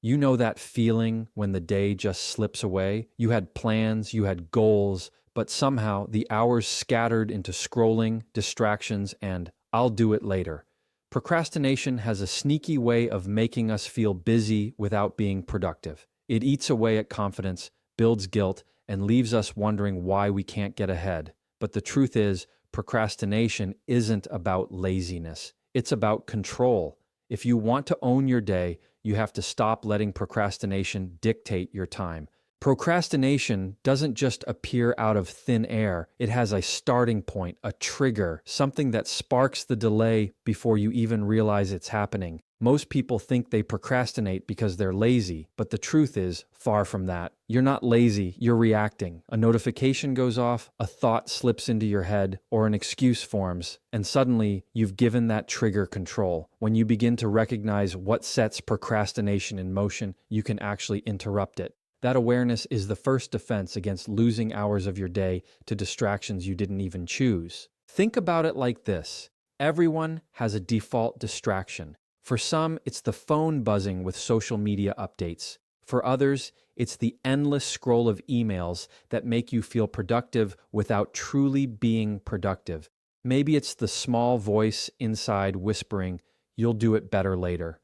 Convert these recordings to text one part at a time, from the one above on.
You know that feeling when the day just slips away? You had plans, you had goals, but somehow the hours scattered into scrolling, distractions, and "I'll do it later." Procrastination has a sneaky way of making us feel busy without being productive. It eats away at confidence, builds guilt, and leaves us wondering why we can't get ahead. But the truth is, procrastination isn't about laziness. It's about control. If you want to own your day, you have to stop letting procrastination dictate your time. Procrastination doesn't just appear out of thin air. It has a starting point, a trigger, something that sparks the delay before you even realize it's happening. Most people think they procrastinate because they're lazy, but the truth is, far from that. You're not lazy, you're reacting. A notification goes off, a thought slips into your head, or an excuse forms, and suddenly you've given that trigger control. When you begin to recognize what sets procrastination in motion, you can actually interrupt it. That awareness is the first defense against losing hours of your day to distractions you didn't even choose. Think about it like this. Everyone has a default distraction. For some, it's the phone buzzing with social media updates. For others, it's the endless scroll of emails that make you feel productive without truly being productive. Maybe it's the small voice inside whispering, "You'll do it better later."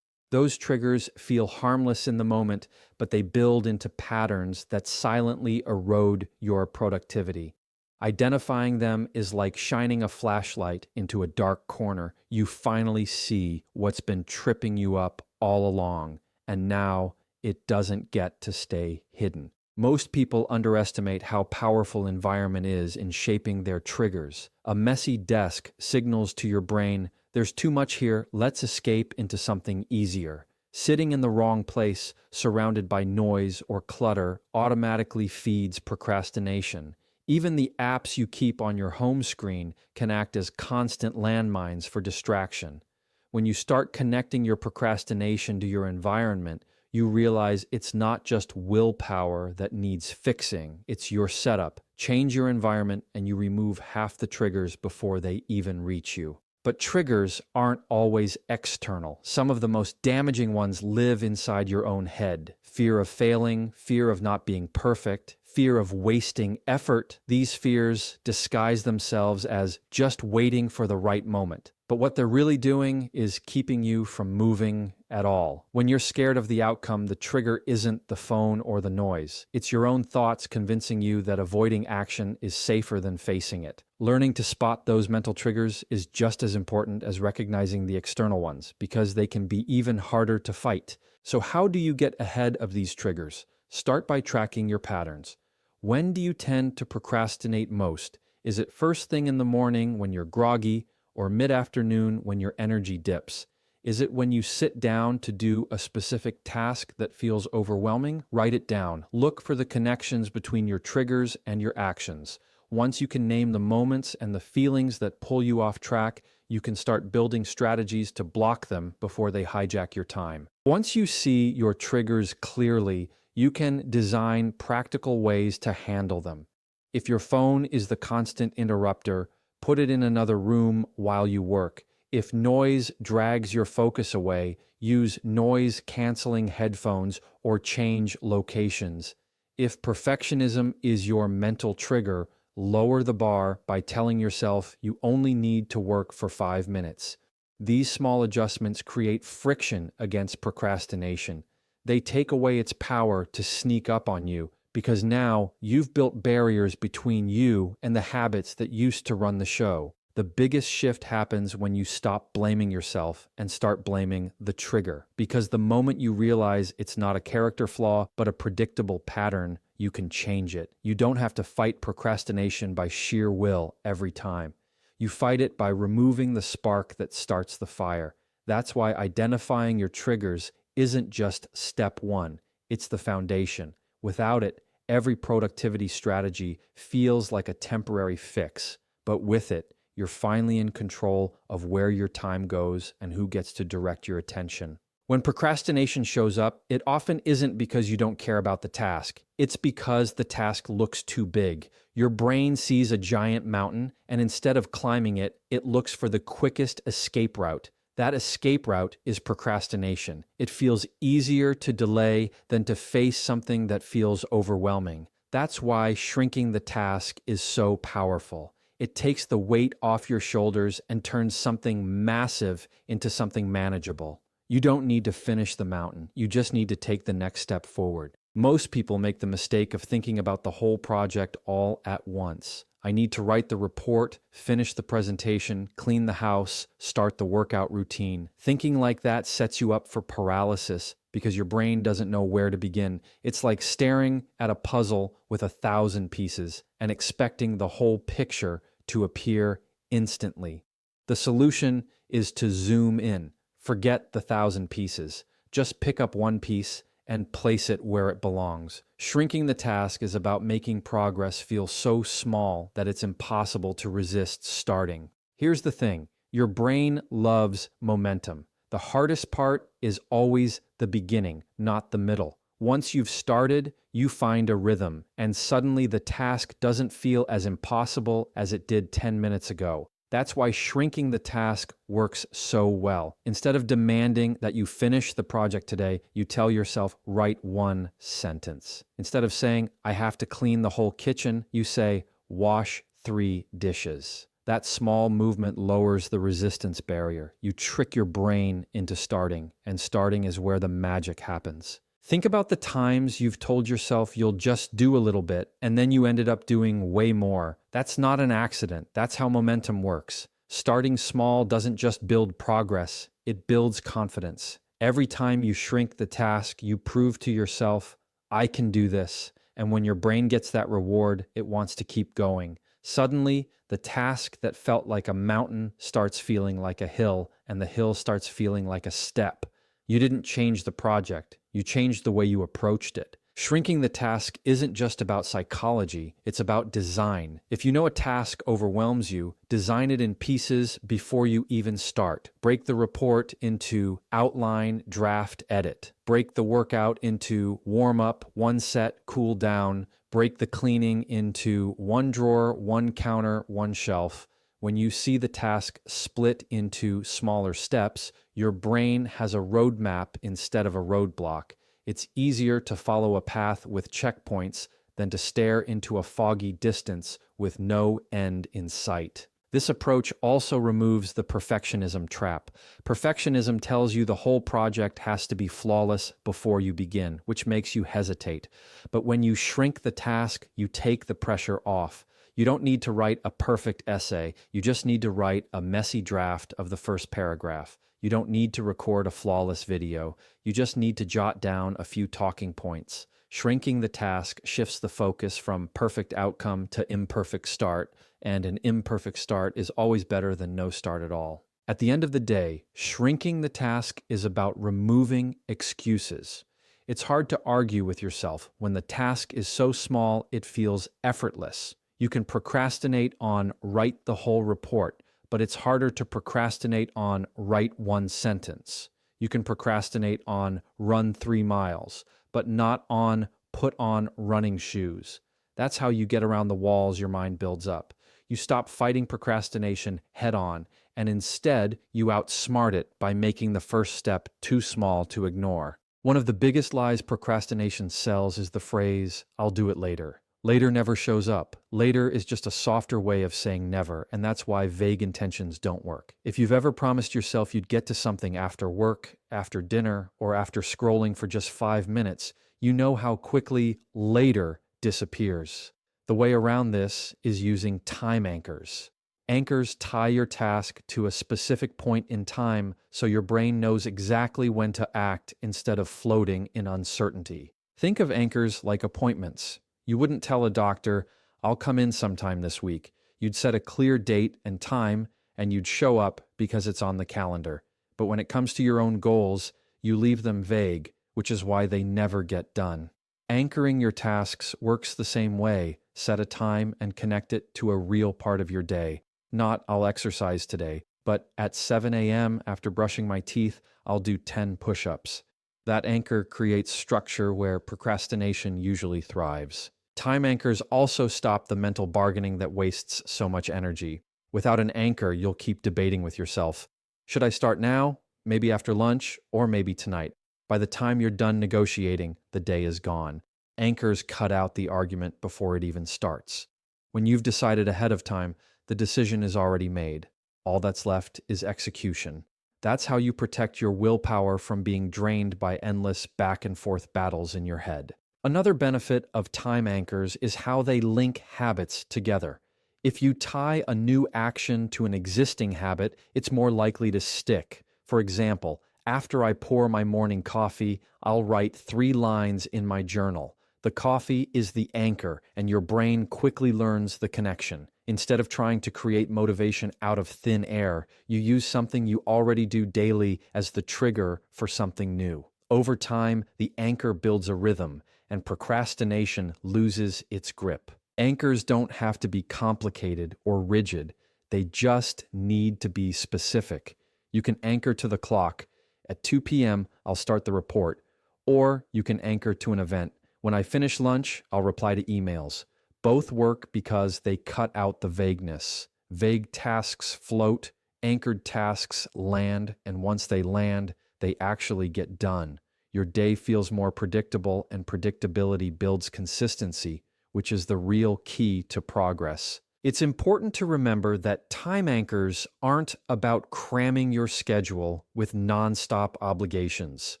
Those triggers feel harmless in the moment, but they build into patterns that silently erode your productivity. Identifying them is like shining a flashlight into a dark corner. You finally see what's been tripping you up all along, and now it doesn't get to stay hidden. Most people underestimate how powerful environment is in shaping their triggers. A messy desk signals to your brain, "There's too much here, let's escape into something easier." Sitting in the wrong place, surrounded by noise or clutter, automatically feeds procrastination. Even the apps you keep on your home screen can act as constant landmines for distraction. When you start connecting your procrastination to your environment, you realize it's not just willpower that needs fixing, it's your setup. Change your environment and you remove half the triggers before they even reach you. But triggers aren't always external. Some of the most damaging ones live inside your own head. Fear of failing, fear of not being perfect, fear of wasting effort. These fears disguise themselves as just waiting for the right moment. But what they're really doing is keeping you from moving at all. When you're scared of the outcome, the trigger isn't the phone or the noise. It's your own thoughts convincing you that avoiding action is safer than facing it. Learning to spot those mental triggers is just as important as recognizing the external ones, because they can be even harder to fight. So how do you get ahead of these triggers? Start by tracking your patterns. When do you tend to procrastinate most? Is it first thing in the morning when you're groggy, or mid-afternoon when your energy dips? Is it when you sit down to do a specific task that feels overwhelming? Write it down. Look for the connections between your triggers and your actions. Once you can name the moments and the feelings that pull you off track, you can start building strategies to block them before they hijack your time. Once you see your triggers clearly, you can design practical ways to handle them. If your phone is the constant interrupter, put it in another room while you work. If noise drags your focus away, use noise-canceling headphones or change locations. If perfectionism is your mental trigger, lower the bar by telling yourself you only need to work for 5 minutes. These small adjustments create friction against procrastination. They take away its power to sneak up on you, because now you've built barriers between you and the habits that used to run the show. The biggest shift happens when you stop blaming yourself and start blaming the trigger, because the moment you realize it's not a character flaw but a predictable pattern, you can change it. You don't have to fight procrastination by sheer will every time. You fight it by removing the spark that starts the fire. That's why identifying your triggers isn't just step one, it's the foundation. Without it, every productivity strategy feels like a temporary fix, but with it, you're finally in control of where your time goes and who gets to direct your attention. When procrastination shows up, it often isn't because you don't care about the task. It's because the task looks too big. Your brain sees a giant mountain, and instead of climbing it, it looks for the quickest escape route. That escape route is procrastination. It feels easier to delay than to face something that feels overwhelming. That's why shrinking the task is so powerful. It takes the weight off your shoulders and turns something massive into something manageable. You don't need to finish the mountain. You just need to take the next step forward. Most people make the mistake of thinking about the whole project all at once. I need to write the report, finish the presentation, clean the house, start the workout routine. Thinking like that sets you up for paralysis because your brain doesn't know where to begin. It's like staring at a puzzle with 1,000 pieces and expecting the whole picture to appear instantly. The solution is to zoom in. Forget the 1,000 pieces. Just pick up one piece and place it where it belongs. Shrinking the task is about making progress feel so small that it's impossible to resist starting. Here's the thing, your brain loves momentum. The hardest part is always the beginning, not the middle. Once you've started, you find a rhythm, and suddenly the task doesn't feel as impossible as it did 10 minutes ago. That's why shrinking the task works so well. Instead of demanding that you finish the project today, you tell yourself, write one sentence. Instead of saying, I have to clean the whole kitchen, you say, wash 3 dishes. That small movement lowers the resistance barrier. You trick your brain into starting, and starting is where the magic happens. Think about the times you've told yourself you'll just do a little bit, and then you ended up doing way more. That's not an accident. That's how momentum works. Starting small doesn't just build progress, it builds confidence. Every time you shrink the task, you prove to yourself, I can do this. And when your brain gets that reward, it wants to keep going. Suddenly, the task that felt like a mountain starts feeling like a hill, and the hill starts feeling like a step. You didn't change the project, you changed the way you approached it. Shrinking the task isn't just about psychology, it's about design. If you know a task overwhelms you, design it in pieces before you even start. Break the report into outline, draft, edit. Break the workout into warm up, one set, cool down. Break the cleaning into one drawer, one counter, one shelf. When you see the task split into smaller steps, your brain has a roadmap instead of a roadblock. It's easier to follow a path with checkpoints than to stare into a foggy distance with no end in sight. This approach also removes the perfectionism trap. Perfectionism tells you the whole project has to be flawless before you begin, which makes you hesitate. But when you shrink the task, you take the pressure off. You don't need to write a perfect essay. You just need to write a messy draft of the first paragraph. You don't need to record a flawless video. You just need to jot down a few talking points. Shrinking the task shifts the focus from perfect outcome to imperfect start, and an imperfect start is always better than no start at all. At the end of the day, shrinking the task is about removing excuses. It's hard to argue with yourself when the task is so small it feels effortless. You can procrastinate on write the whole report, but it's harder to procrastinate on write one sentence. You can procrastinate on run 3 miles, but not on put on running shoes. That's how you get around the walls your mind builds up. You stop fighting procrastination head on, and instead you outsmart it by making the first step too small to ignore. One of the biggest lies procrastination sells is the phrase, I'll do it later. Later never shows up. Later is just a softer way of saying never, and that's why vague intentions don't work. If you've ever promised yourself you'd get to something after work, after dinner, or after scrolling for just 5 minutes, you know how quickly later disappears. The way around this is using time anchors. Anchors tie your task to a specific point in time so your brain knows exactly when to act instead of floating in uncertainty. Think of anchors like appointments. You wouldn't tell a doctor, I'll come in sometime this week. You'd set a clear date and time, and you'd show up because it's on the calendar. But when it comes to your own goals, you leave them vague, which is why they never get done. Anchoring your tasks works the same way. Set a time and connect it to a real part of your day. Not, I'll exercise today, but at 7 a.m. after brushing my teeth, I'll do 10 push-ups. That anchor creates structure where procrastination usually thrives. Time anchors also stop the mental bargaining that wastes so much energy. Without an anchor, you'll keep debating with yourself. Should I start now? Maybe after lunch, or maybe tonight. By the time you're done negotiating, the day is gone. Anchors cut out the argument before it even starts. When you've decided ahead of time, the decision is already made. All that's left is execution. That's how you protect your willpower from being drained by endless back and forth battles in your head. Another benefit of time anchors is how they link habits together. If you tie a new action to an existing habit, it's more likely to stick. For example, after I pour my morning coffee, I'll write 3 lines in my journal. The coffee is the anchor, and your brain quickly learns the connection. Instead of trying to create motivation out of thin air, you use something you already do daily as the trigger for something new. Over time, the anchor builds a rhythm, and procrastination loses its grip. Anchors don't have to be complicated or rigid. They just need to be specific. You can anchor to the clock. At 2 p.m., I'll start the report. Or you can anchor to an event. When I finish lunch, I'll reply to emails. Both work because they cut out the vagueness. Vague tasks float, anchored tasks land, and once they land, they actually get done. Your day feels more predictable, and predictability builds consistency, which is the real key to progress. It's important to remember that time anchors aren't about cramming your schedule with nonstop obligations.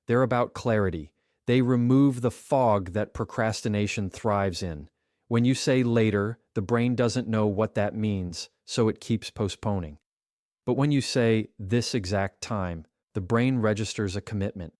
They're about clarity. They remove the fog that procrastination thrives in. When you say later, the brain doesn't know what that means, so it keeps postponing. But when you say this exact time, the brain registers a commitment.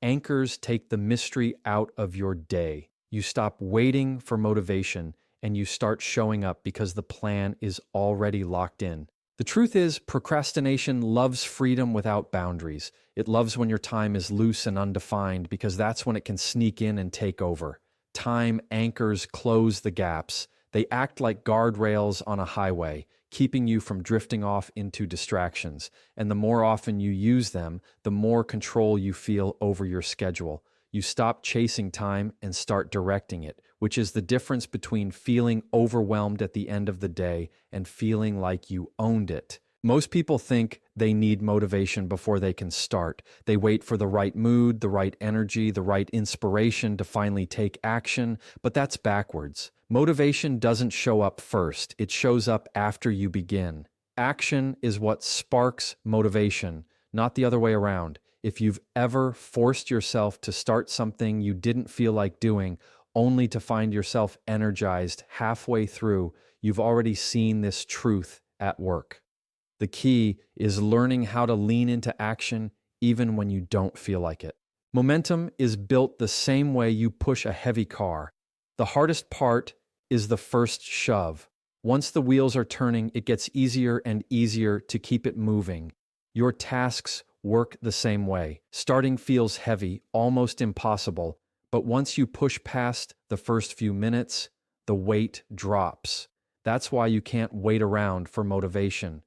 Anchors take the mystery out of your day. You stop waiting for motivation and you start showing up because the plan is already locked in. The truth is, procrastination loves freedom without boundaries. It loves when your time is loose and undefined because that's when it can sneak in and take over. Time anchors close the gaps. They act like guardrails on a highway, keeping you from drifting off into distractions. And the more often you use them, the more control you feel over your schedule. You stop chasing time and start directing it, which is the difference between feeling overwhelmed at the end of the day and feeling like you owned it. Most people think they need motivation before they can start. They wait for the right mood, the right energy, the right inspiration to finally take action, but that's backwards. Motivation doesn't show up first. It shows up after you begin. Action is what sparks motivation, not the other way around. If you've ever forced yourself to start something you didn't feel like doing, only to find yourself energized halfway through, you've already seen this truth at work. The key is learning how to lean into action even when you don't feel like it. Momentum is built the same way you push a heavy car. The hardest part is the first shove. Once the wheels are turning, it gets easier and easier to keep it moving. Your tasks work the same way. Starting feels heavy, almost impossible, but once you push past the first few minutes, the weight drops. That's why you can't wait around for motivation.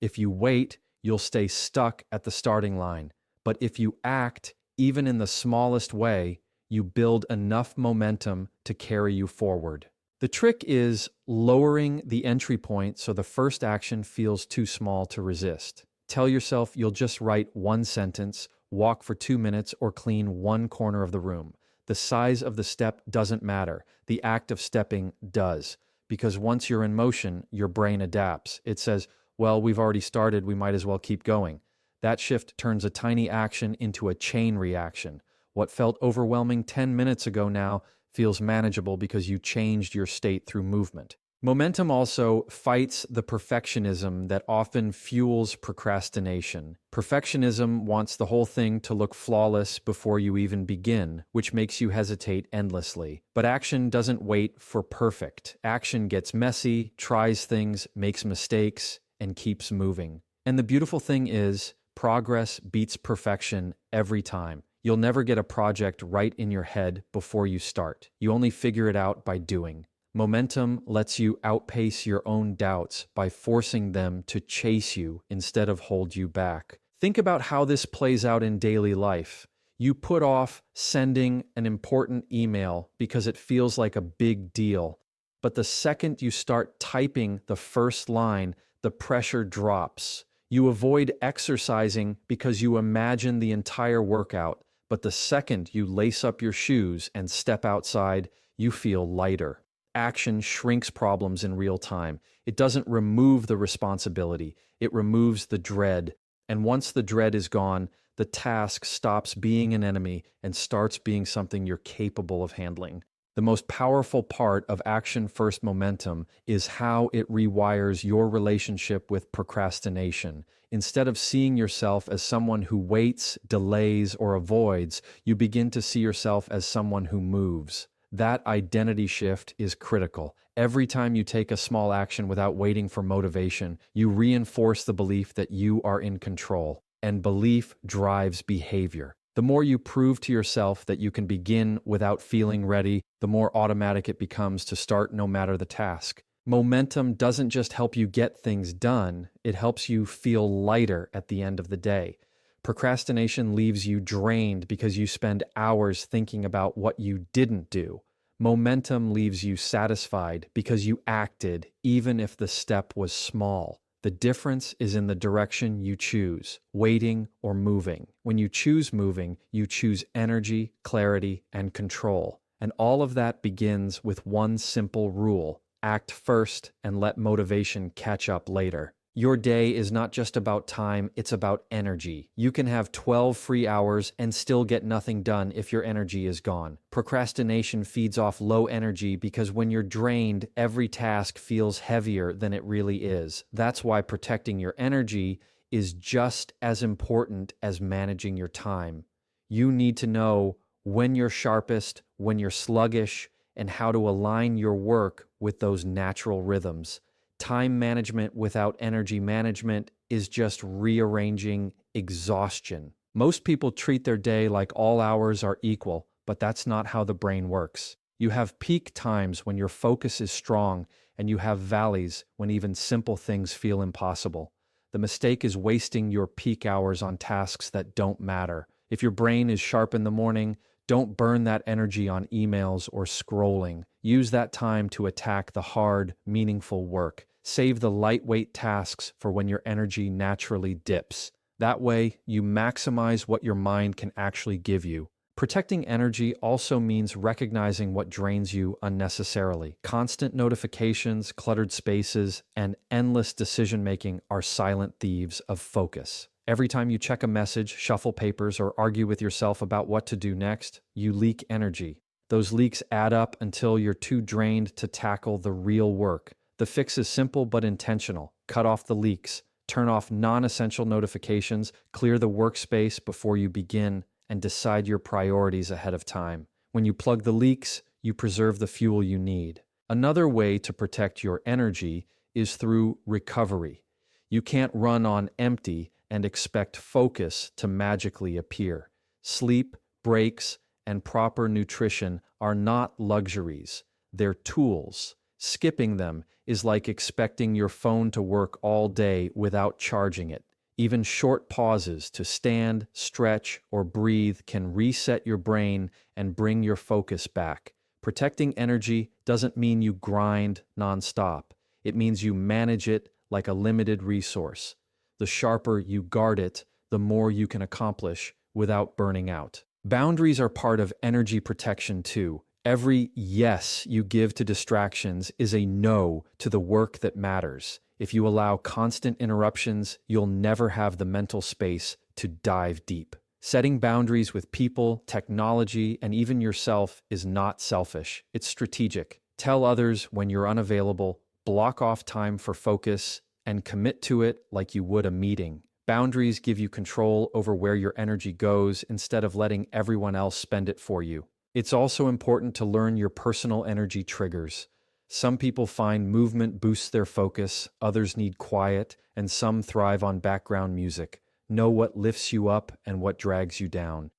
If you wait, you'll stay stuck at the starting line. But if you act, even in the smallest way, you build enough momentum to carry you forward. The trick is lowering the entry point so the first action feels too small to resist. Tell yourself you'll just write 1 sentence, walk for 2 minutes, or clean 1 corner of the room. The size of the step doesn't matter. The act of stepping does. Because once you're in motion, your brain adapts. It says, well, we've already started, we might as well keep going. That shift turns a tiny action into a chain reaction. What felt overwhelming 10 minutes ago now feels manageable because you changed your state through movement. Momentum also fights the perfectionism that often fuels procrastination. Perfectionism wants the whole thing to look flawless before you even begin, which makes you hesitate endlessly. But action doesn't wait for perfect. Action gets messy, tries things, makes mistakes, and keeps moving. And the beautiful thing is, progress beats perfection every time. You'll never get a project right in your head before you start. You only figure it out by doing. Momentum lets you outpace your own doubts by forcing them to chase you instead of hold you back. Think about how this plays out in daily life. You put off sending an important email because it feels like a big deal. But the second you start typing the first line, the pressure drops. You avoid exercising because you imagine the entire workout, but the second you lace up your shoes and step outside, you feel lighter. Action shrinks problems in real time. It doesn't remove the responsibility, it removes the dread. And once the dread is gone, the task stops being an enemy and starts being something you're capable of handling. The most powerful part of Action First Momentum is how it rewires your relationship with procrastination. Instead of seeing yourself as someone who waits, delays, or avoids, you begin to see yourself as someone who moves. That identity shift is critical. Every time you take a small action without waiting for motivation, you reinforce the belief that you are in control. And belief drives behavior. The more you prove to yourself that you can begin without feeling ready, the more automatic it becomes to start no matter the task. Momentum doesn't just help you get things done, it helps you feel lighter at the end of the day. Procrastination leaves you drained because you spend hours thinking about what you didn't do. Momentum leaves you satisfied because you acted, even if the step was small. The difference is in the direction you choose, waiting or moving. When you choose moving, you choose energy, clarity, and control. And all of that begins with one simple rule: act first and let motivation catch up later. Your day is not just about time, it's about energy. You can have 12 free hours and still get nothing done if your energy is gone. Procrastination feeds off low energy because when you're drained, every task feels heavier than it really is. That's why protecting your energy is just as important as managing your time. You need to know when you're sharpest, when you're sluggish, and how to align your work with those natural rhythms. Time management without energy management is just rearranging exhaustion. Most people treat their day like all hours are equal, but that's not how the brain works. You have peak times when your focus is strong, and you have valleys when even simple things feel impossible. The mistake is wasting your peak hours on tasks that don't matter. If your brain is sharp in the morning, don't burn that energy on emails or scrolling. Use that time to attack the hard, meaningful work. Save the lightweight tasks for when your energy naturally dips. That way, you maximize what your mind can actually give you. Protecting energy also means recognizing what drains you unnecessarily. Constant notifications, cluttered spaces, and endless decision-making are silent thieves of focus. Every time you check a message, shuffle papers, or argue with yourself about what to do next, you leak energy. Those leaks add up until you're too drained to tackle the real work. The fix is simple but intentional. Cut off the leaks, turn off non-essential notifications, clear the workspace before you begin, and decide your priorities ahead of time. When you plug the leaks, you preserve the fuel you need. Another way to protect your energy is through recovery. You can't run on empty and expect focus to magically appear. Sleep, breaks, and proper nutrition are not luxuries. They're tools. Skipping them is like expecting your phone to work all day without charging it. Even short pauses to stand, stretch, or breathe can reset your brain and bring your focus back. Protecting energy doesn't mean you grind nonstop. It means you manage it like a limited resource. The sharper you guard it, the more you can accomplish without burning out. Boundaries are part of energy protection too. Every yes you give to distractions is a no to the work that matters. If you allow constant interruptions, you'll never have the mental space to dive deep. Setting boundaries with people, technology, and even yourself is not selfish. It's strategic. Tell others when you're unavailable, block off time for focus, and commit to it like you would a meeting. Boundaries give you control over where your energy goes instead of letting everyone else spend it for you. It's also important to learn your personal energy triggers. Some people find movement boosts their focus, others need quiet, and some thrive on background music. Know what lifts you up and what drags you down.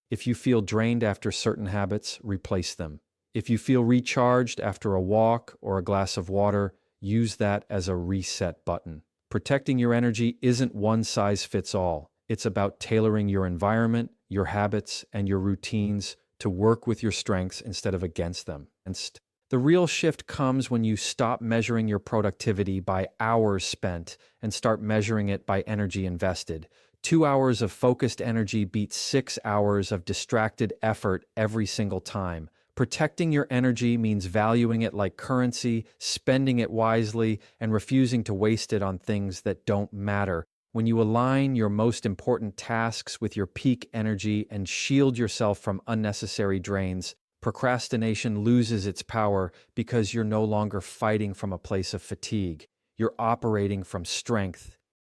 If you feel drained after certain habits, replace them. If you feel recharged after a walk or a glass of water, use that as a reset button. Protecting your energy isn't one size fits all. It's about tailoring your environment, your habits, and your routines to work with your strengths instead of against them. The real shift comes when you stop measuring your productivity by hours spent and start measuring it by energy invested. 2 hours of focused energy beats 6 hours of distracted effort every single time. Protecting your energy means valuing it like currency, spending it wisely, and refusing to waste it on things that don't matter. When you align your most important tasks with your peak energy and shield yourself from unnecessary drains, procrastination loses its power because you're no longer fighting from a place of fatigue. You're operating from strength.